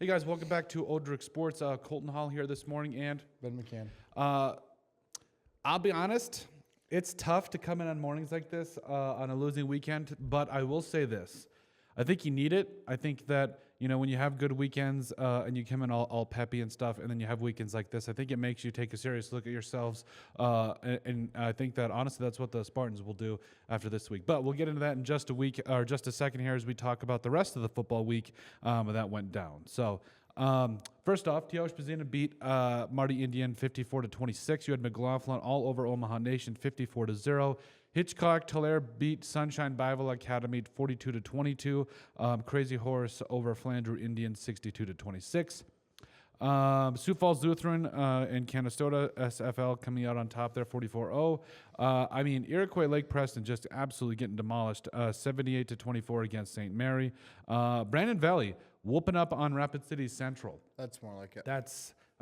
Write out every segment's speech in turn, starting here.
Hey guys, welcome back to Odrix Sports. Colton Hall here this morning, and Ben McCann. I'll be honest, it's tough to come in on mornings like this on a losing weekend, but I will say this. I think you need it. I think that, when you have good weekends and you come in all peppy and stuff, and then you have weekends like this, I think it makes you take a serious look at yourselves. And I think that, honestly, that's what the Spartans will do after this week. But we'll get into that in just a second here as we talk about the rest of the football week that went down. So, first off, Tiosh Pazina beat Marty Indian 54-26. You had McLaughlin all over Omaha Nation 54-0. Hitchcock Tulare beat Sunshine Bible Academy 42-22. Crazy Horse over Flandreau Indian 62-26. Sioux Falls Lutheran and Canastota SFL coming out on top there 44-0. Iroquois Lake Preston just absolutely getting demolished 78-24 against St. Mary. Brandon Valley whooping up on Rapid City Central. That's more like it.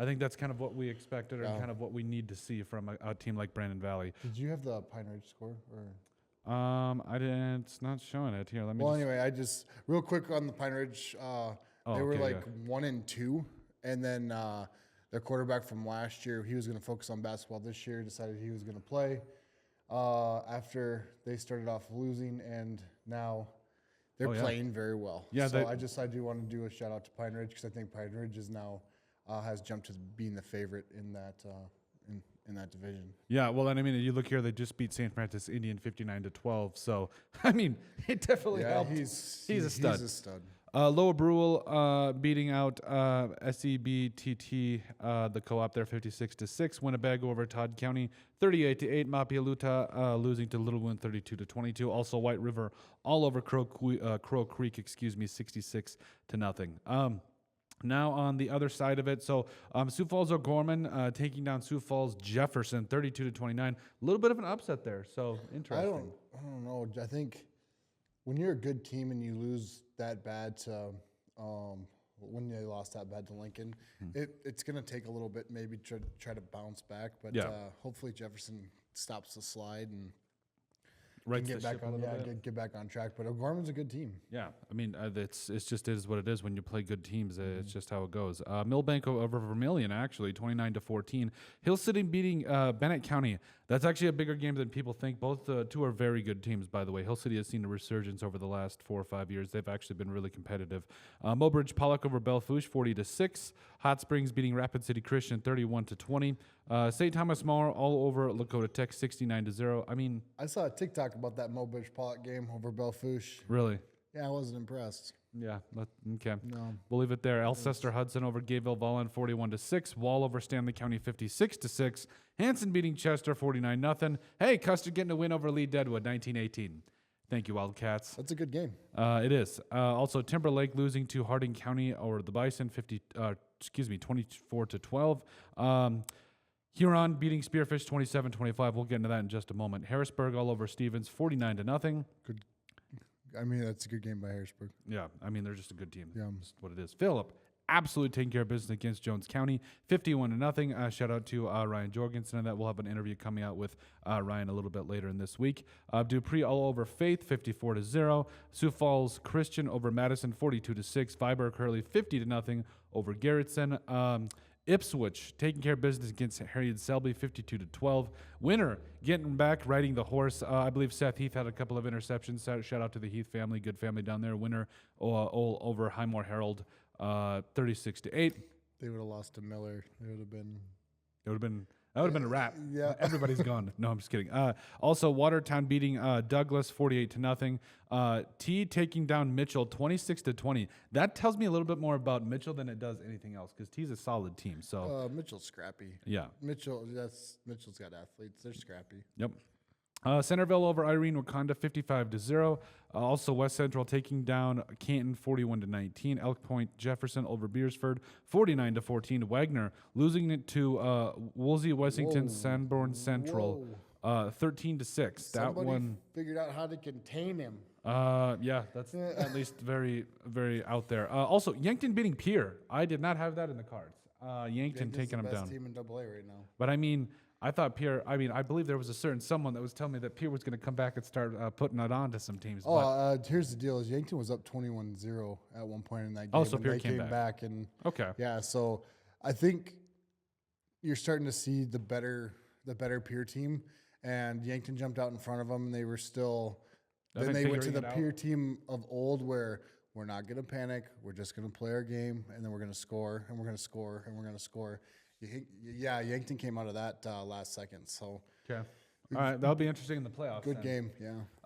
I think that's kind of what we expected and kind of what we need to see from a team like Brandon Valley. Did you have the Pine Ridge score? Or? I didn't. It's not showing it here. Anyway, I just real quick on the Pine Ridge. They were 1-2, and then their quarterback from last year, he was going to focus on basketball this year. Decided he was going to play after they started off losing, and now they're playing very well. Yeah. So I do want to do a shout out to Pine Ridge because I think Pine Ridge is now. Has jumped to being the favorite in that in that division. Yeah, well, and you look here, they just beat St. Francis Indian 59-12. So, it definitely helped. He's a stud. He's a stud. Lower Brule beating out SEBTT, the co-op there, 56-6. Winnebago over Todd County, 38-8. Mapialuta losing to Little Wound, 32-22. Also, White River all over Crow Creek, 66-0. Now on the other side of it, so Sioux Falls O'Gorman taking down Sioux Falls Jefferson 32-29. A little bit of an upset there, so interesting. I don't know. I think when you're a good team and you lose that bad to when they lost that bad to Lincoln, it's going to take a little bit maybe to try to bounce back. But hopefully Jefferson stops the slide and get back on track. But O'Gorman's a good team. Yeah, it's just it is what it is when you play good teams. It's just how it goes. Millbank over Vermilion actually 29-14. Hill City beating Bennett County. That's actually a bigger game than people think. Both two are very good teams, by the way. Hill City has seen a resurgence over the last 4 or 5 years. They've actually been really competitive. Mobridge Pollock over Bellefouche 40-6. Hot Springs beating Rapid City Christian 31-20. St. Thomas More all over Lakota Tech 69-0. I saw a TikTok about that Mobridge Pollock game over Bellefouche. Really? Yeah, I wasn't impressed. Yeah, okay. No. We'll leave it there. Alcester Hudson over Gayville Vollen 41-6. Wall over Stanley County 56-6. Hanson beating Chester 49-0. Hey, Custer getting a win over Lee Deadwood 19-18. Thank you, Wildcats. That's a good game. It is. Also, Timberlake losing to Harding County over the Bison 24-12. Huron beating Spearfish 27-25. We'll get into that in just a moment. Harrisburg all over Stevens 49-0. Good. That's a good game by Harrisburg. Yeah, they're just a good team. Yeah. That's what it is. Phillip absolutely taking care of business against Jones County 51-0. Shout out to Ryan Jorgensen, and that we'll have an interview coming out with Ryan a little bit later in this week. Dupree all over Faith 54-0. Sioux Falls Christian over Madison 42-6. Viborg Hurley 50-0 over Garrettson. Ipswich taking care of business against Harriet Selby 52-12. Winner getting back, riding the horse. I believe Seth Heath had a couple of interceptions. Shout out to the Heath family, good family down there. Winner all over Highmore Herald 36-8. They would have lost to Miller. That would have been a wrap. Yeah. Everybody's gone. No, I'm just kidding. Also, Watertown beating Douglas 48-0. T taking down Mitchell 26-20. That tells me a little bit more about Mitchell than it does anything else because T's a solid team. So Mitchell's scrappy. Yeah. Mitchell's got athletes. They're scrappy. Yep. Centerville over Irene Wakanda 55-0. Also West Central taking down Canton 41-19. Elk Point Jefferson over Beersford 49-14. Wagner losing it to Woolsey Wessington Sanborn Central 13-6. Somebody figured out how to contain him. Yeah, that's at least very, very out there. Also, Yankton beating Pierre. I did not have that in the cards. Yankton taking them down. Best team in AA right now. But I thought Pierre. I mean, I believe there was a certain someone that was telling me that Pierre was going to come back and start putting it on to some teams. Here's the deal: is Yankton was up 21-0 at one point in that game. Oh, so and Pierre they came back and okay, yeah. So I think you're starting to see the better Pierre team, and Yankton jumped out in front of them, and they were still. Then they went to the Pierre team of old where we're not going to panic. We're just going to play our game, and then we're going to score, and we're going to score, and we're going to score. Yeah, Yankton came out of that last second. So okay. All right, that'll be interesting in the playoffs. Good then. game,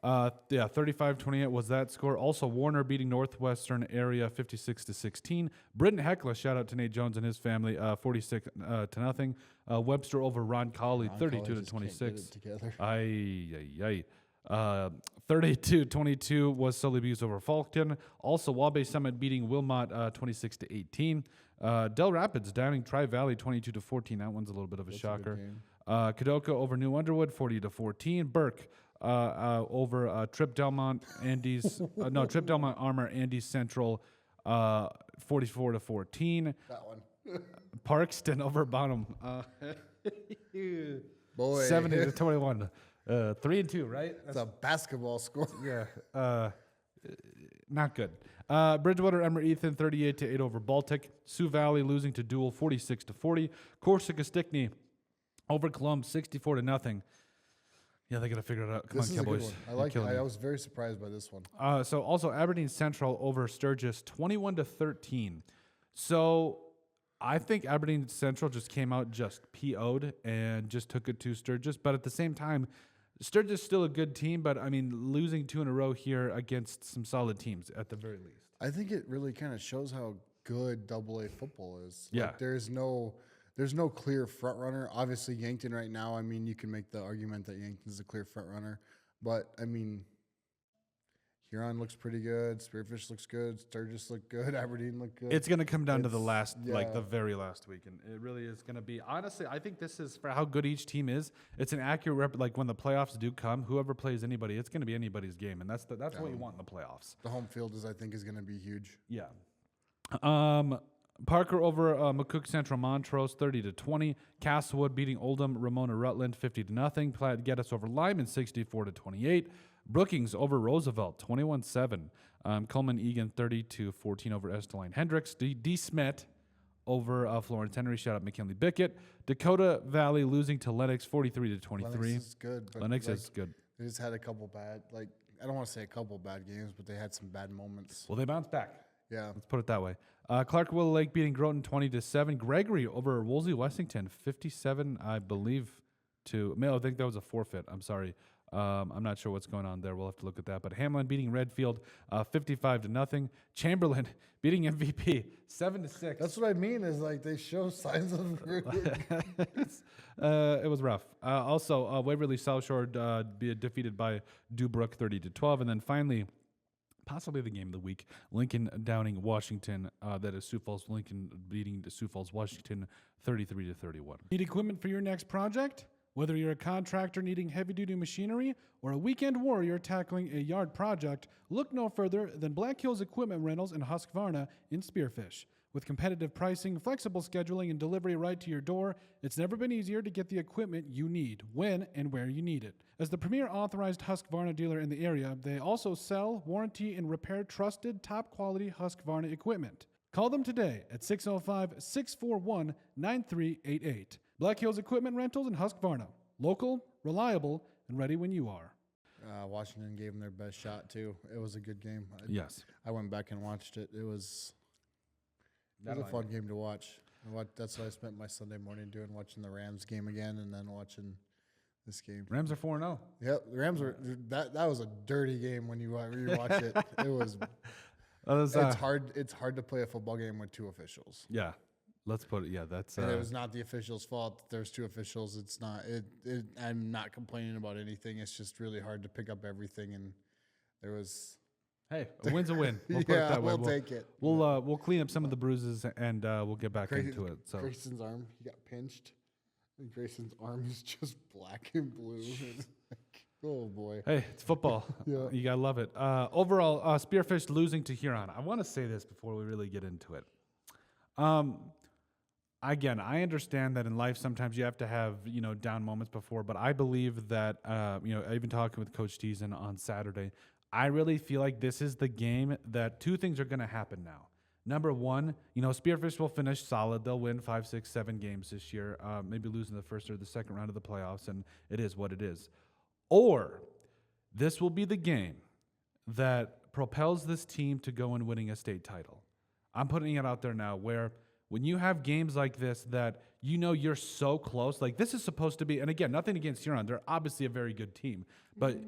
yeah. 35-28 was that score. Also, Warner beating Northwestern area 56-16. Britton Heckler, shout out to Nate Jones and his family, 46-0. Webster over Ron Colley, 32-26. 32-22 was Sully Buse over Falkton. Also, Wabash Summit beating Wilmot 26-18. Del Rapids downing Tri-Valley 22-14. That one's a little bit of a shocker. Kadoka over New Underwood 40-14. Burke over Trip Delmont Trip Delmont Armor Andes Central 44-14. That one. Parkston over Bonham Boy. 70-21. 3-2, right? That's a basketball score. Yeah. Not good. Bridgewater Emmer Ethan 38-8 over Baltic. Sioux Valley losing to Dual 46-40. Corsica Stickney over Columb 64-0. Yeah, they got to figure it out. Come on, Cowboys. I like it. I was very surprised by this one. So also Aberdeen Central over Sturgis 21-13. So I think Aberdeen Central just came out just PO'd and just took it to Sturgis. But at the same time, Sturgis is still a good team, but I mean, losing 2 in a row here against some solid teams at the very least. I think it really kind of shows how good AA football is. Yeah. Like, there's no clear front runner. Obviously, Yankton right now, I mean, you can make the argument that Yankton's a clear front runner. But, I mean, Huron looks pretty good. Spearfish looks good. Sturgis look good. Aberdeen look good. It's going to come down to the last, like the very last weekend. It really is going to be. Honestly, I think this is for how good each team is. It's an accurate like when the playoffs do come, whoever plays anybody, it's going to be anybody's game, and that's what you want in the playoffs. The home field is going to be huge. Yeah. Parker over McCook Central Montrose 30-20. Castlewood beating Oldham Ramona Rutland 50-0. Platte Geddes over Lyman 64-28. Brookings over Roosevelt 21-7. Coleman Egan 30-14 over Esteline Hendricks. D. Smith over Florence Henry. Shout out McKinley Bickett. Dakota Valley losing to Lennox 43-23. Lennox is good. But Lennox is good. They just had a couple bad, I don't want to say a couple bad games, but they had some bad moments. Well, they bounced back. Yeah. Let's put it that way. Clark Willow Lake beating Groton 20-7. Gregory over Wolsey Wessington 57, I believe, to. I think that was a forfeit. I'm sorry. I'm not sure what's going on there. We'll have to look at that. But Hamlin beating Redfield 55-0. Chamberlain beating MVP 7-6. That's what I mean is they show signs of it was rough. Also, Waverly South Shore be defeated by Dubrook 30-12. And then finally, possibly the game of the week, Lincoln downing Washington. That is Sioux Falls Lincoln beating Sioux Falls Washington 33-31. Need equipment for your next project? Whether you're a contractor needing heavy-duty machinery or a weekend warrior tackling a yard project, look no further than Black Hills Equipment Rentals in Husqvarna in Spearfish. With competitive pricing, flexible scheduling, and delivery right to your door, it's never been easier to get the equipment you need, when and where you need it. As the premier authorized Husqvarna dealer in the area, they also sell, warranty, and repair trusted, top-quality Husqvarna equipment. Call them today at 605-641-9388. Black Hills Equipment Rentals in Husqvarna. Local, reliable, and ready when you are. Washington gave them their best shot, too. It was a good game. Yes. I went back and watched it. It was a fun game to watch. That's what I spent my Sunday morning doing, watching the Rams game again and then watching this game. Rams are 4-0. Yep, the Rams were that was a dirty game when you watch it. It was it's hard to play a football game with 2 officials. Yeah. Let's put it. Yeah, that's. And it was not the officials' fault that there's 2 officials. It's not. I'm not complaining about anything. It's just really hard to pick up everything, and there was. Hey, a win's a win. We'll put it that way. We'll take it. We'll clean up some of the bruises and we'll get back into it. So Grayson's arm, he got pinched, and Grayson's arm is just black and blue. Oh boy. Hey, it's football. Yeah. You gotta love it. Overall, Spearfish losing to Huron. I want to say this before we really get into it. Again, I understand that in life sometimes you have to have, down moments before, but I believe that, I even talking with Coach Deason on Saturday, I really feel like this is the game that two things are going to happen now. Number one, Spearfish will finish solid. They'll win 5, 6, 7 games this year, maybe losing the first or the second round of the playoffs, and it is what it is. Or this will be the game that propels this team to go and winning a state title. I'm putting it out there now where when you have games like this that you're so close, like this is supposed to be, and again, nothing against Huron. They're obviously a very good team, but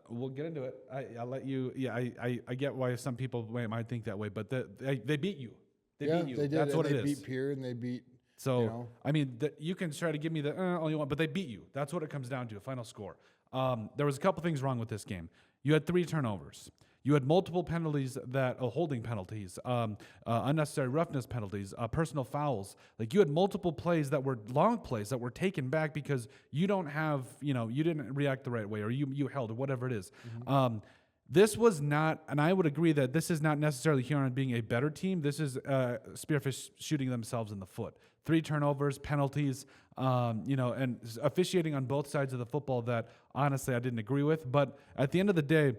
we'll get into it. I'll let you, I get why some people might think that way, but they beat you. They beat you. They did. That's what it is. They beat Pierre and they beat, So, I mean, you can try to give me the all you want, but they beat you. That's what it comes down to, final score. There was a couple things wrong with this game. You had 3 turnovers. You had multiple penalties holding penalties, unnecessary roughness penalties, personal fouls. Like you had multiple plays that were long plays that were taken back because you don't have, you didn't react the right way or you held or whatever it is. Mm-hmm. This was not, and I would agree that this is not necessarily Huron being a better team. This is Spearfish shooting themselves in the foot. 3 turnovers, penalties, and officiating on both sides of the football that honestly I didn't agree with. But at the end of the day,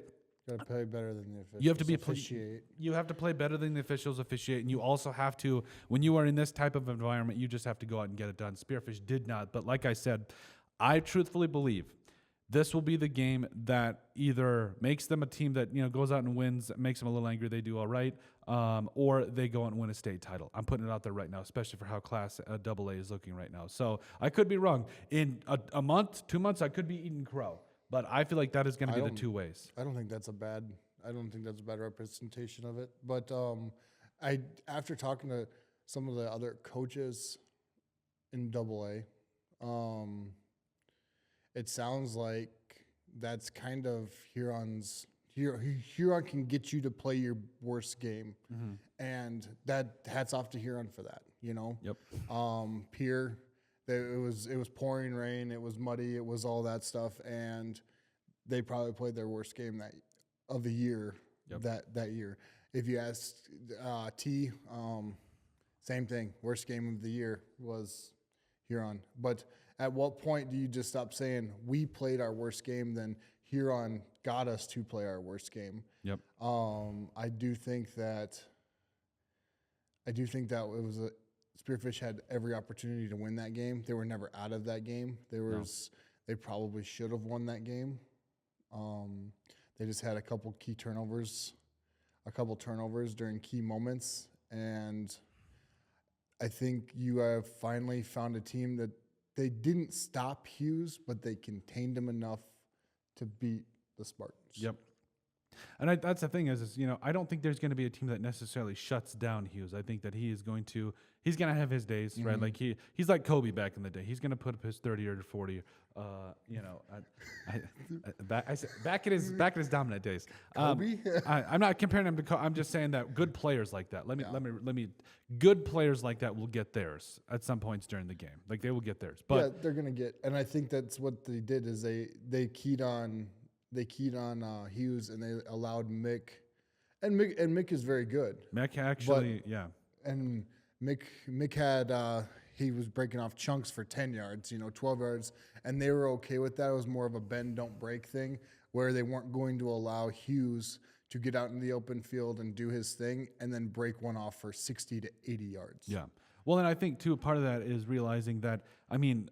got to play better than the officials. You have to officiate. You have to play better than the officials officiate, and you also have to, when you are in this type of environment, you just have to go out and get it done. Spearfish did not, but like I said, I truthfully believe this will be the game that either makes them a team that goes out and wins, makes them a little angry, they do all right, or they go out and win a state title. I'm putting it out there right now, especially for how Class AA is looking right now. So I could be wrong. In a month, 2 months, I could be eating crow. But I feel like that is going to be the 2 ways. I don't think that's a bad representation of it. But after talking to some of the other coaches in AA, it sounds like that's kind of Huron can get you to play your worst game, and that hats off to Huron for that. Yep. Pierre. It was pouring rain. It was muddy. It was all that stuff, and they probably played their worst game of the year. Yep. That year. If you asked T, same thing. Worst game of the year was Huron. But at what point do you just stop saying we played our worst game? Then Huron got us to play our worst game. Yep. I do think that it was a. Spearfish had every opportunity to win that game. They were never out of that game. They probably should have won that game. They just had a couple turnovers during key moments, and I think you have finally found a team that they didn't stop Hughes, but they contained him enough to beat the Spartans. Yep. And that's the thing is I don't think there's going to be a team that necessarily shuts down Hughes. I think that he's going to have his days, right? Like he's like Kobe back in the day. He's going to put up his 30 or 40. Back in his dominant days. Kobe? I'm not comparing him to Kobe. I'm just saying that good players like that. Let me. Good players like that will get theirs at some points during the game. Like they will get theirs. But yeah, they're going to get. And I think that's what they did is they keyed on. Hughes and they allowed Mick, and Mick is very good. Mick actually, yeah. And Mick had he was breaking off chunks for 10 yards, 12 yards, and they were okay with that. It was more of a bend don't break thing where they weren't going to allow Hughes to get out in the open field and do his thing and then break one off for 60 to 80 yards. Yeah. Well, and I think, too, part of that is realizing that,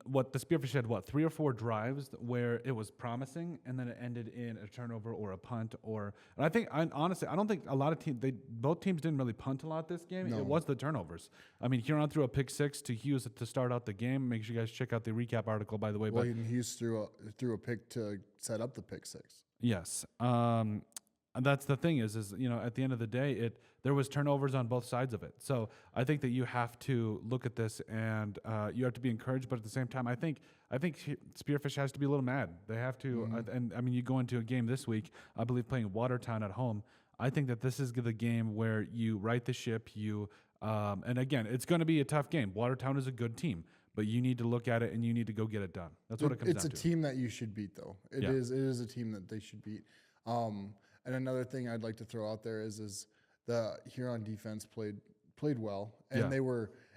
what the Spearfish had, 3 or 4 drives where it was promising, and then it ended in a turnover or a punt. And I think, honestly, I don't think a lot of teams, both teams didn't really punt a lot this game. No. It was the turnovers. Huron threw a pick 6 to Hughes to start out the game. Make sure you guys check out the recap article, by the way. Well, and Hughes threw a pick to set up the pick 6. Yes. And that's the thing is at the end of the day, there was turnovers on both sides of it. So I think that you have to look at this and you have to be encouraged, but at the same time, I think Spearfish has to be a little mad. They have to, you go into a game this week, I believe playing Watertown at home. I think that this is the game where you right the ship. And again, it's going to be a tough game. Watertown is a good team, but you need to look at it and you need to go get it done. That's what it comes down to. It's a team that you should beat, though. It is a team that they should beat. And another thing I'd like to throw out there is the Huron defense played well, and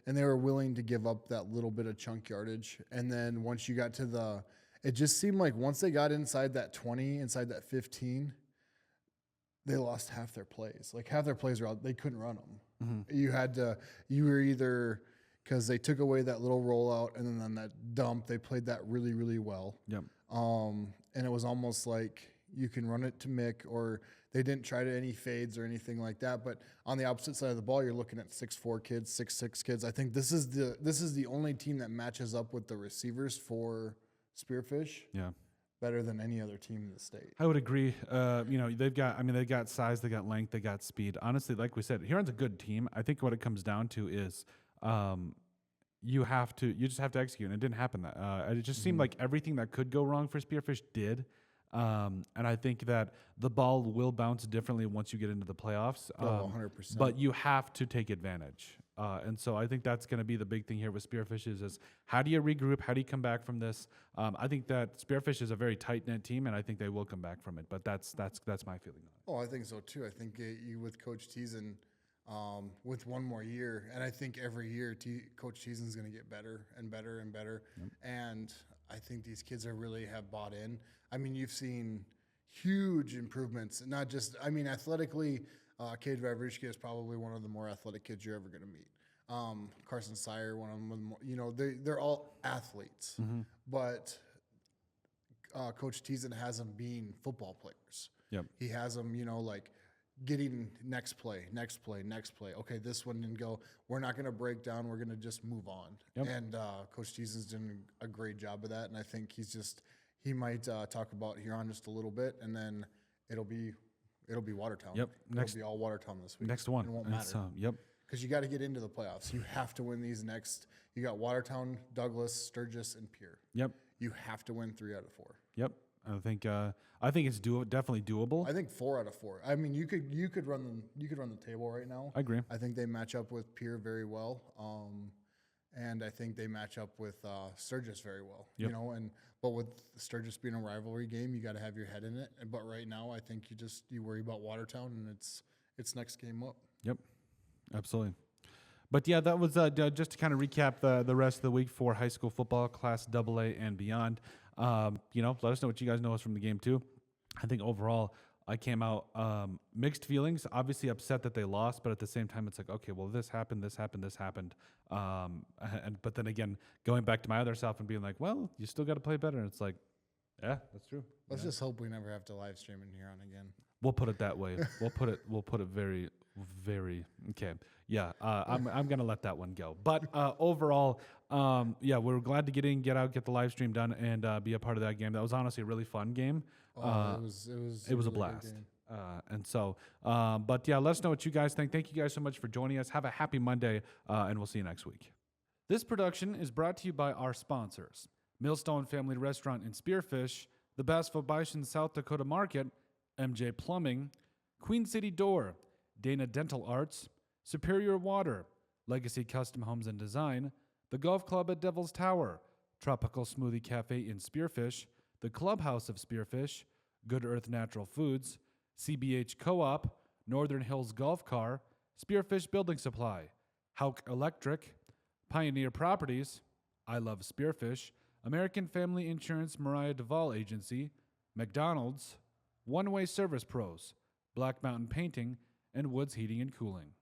and they were willing to give up that little bit of chunk yardage. And then once you got to it just seemed like once they got inside that 20, inside that 15, they lost half their plays. Like half their plays were out. They couldn't run them. Mm-hmm. You were either, because they took away that little rollout, and then on that dump, they played that really, really well. Yep. And it was almost like you can run it to Mick, or they didn't try to any fades or anything like that. But on the opposite side of the ball, you're looking at 6'4" kids, 6'6" kids. I think this is the only team that matches up with the receivers for Spearfish. Yeah. Better than any other team in the state. I would agree. They've got size, they got length, they got speed. Honestly, like we said, Huron's a good team. I think what it comes down to is you just have to execute. And it didn't happen. It just seemed like everything that could go wrong for Spearfish did. And I think that the ball will bounce differently once you get into the playoffs. 100%. But you have to take advantage. And so I think that's going to be the big thing here with Spearfish is how do you regroup? How do you come back from this? I think that Spearfish is a very tight-knit team, and I think they will come back from it. But that's my feeling on it. Oh, I think so too. I think you with Coach Teason, with one more year, and I think every year Coach Teason's going to get better and better and better. Yep. And I think these kids really have bought in. I mean, you've seen huge improvements, not just, athletically, Cade Vavrishka is probably one of the more athletic kids you're ever going to meet. Carson Sire, one of them, they're all athletes, but Coach Teason has them being football players. Yep. He has them, getting next play. Okay, this one didn't go. We're not going to break down. We're going to just move on. Yep. And Coach Teason's doing a great job of that. And I think he might talk about Huron just a little bit, and then it'll be Watertown. Yep. It'll be all Watertown this week. Next one. It won't matter. Yep. Because you got to get into the playoffs. You have to win these next. You got Watertown, Douglas, Sturgis, and Pierre. Yep. You have to win 3 out of 4. Yep. I think it's definitely doable. I think 4 out of 4. I mean, you could run the table right now. I agree. I think they match up with Pierre very well. And I think they match up with Sturgis very well. Yep. But with Sturgis being a rivalry game, you got to have your head in it. But right now, I think you worry about Watertown, and it's next game up. Yep, absolutely. But yeah, that was just to kind of recap the rest of the week for high school football, Class AA and beyond. Let us know what you guys know us from the game too. I think overall, I came out mixed feelings. Obviously upset that they lost, but at the same time, it's like, okay, well, this happened. But then again, going back to my other self and being like, well, you still got to play better. And it's like, yeah, that's true. Let's just hope we never have to live stream in Huron again. We'll put it that way. We'll put it very, very okay. Yeah, I'm gonna let that one go. But overall, we're glad to get out, get the live stream done, and be a part of that game. That was honestly a really fun game. It was a blast. But yeah, let us know what you guys think. Thank you guys so much for joining us. Have a happy Monday, and we'll see you next week. This production is brought to you by our sponsors: Millstone Family Restaurant in Spearfish, the Bashful Bison South Dakota Market, MJ Plumbing, Queen City Door, Dana Dental Arts, Superior Water, Legacy Custom Homes and Design, the Golf Club at Devil's Tower, Tropical Smoothie Cafe in Spearfish, the Clubhouse of Spearfish, Good Earth Natural Foods, CBH Co-op, Northern Hills Golf Car, Spearfish Building Supply, Hauck Electric, Pioneer Properties, I Love Spearfish, American Family Insurance Moriah Devall Agency, McDonald's, One Way Service Pros, Black Mountain Painting, and Woods Heating and Cooling.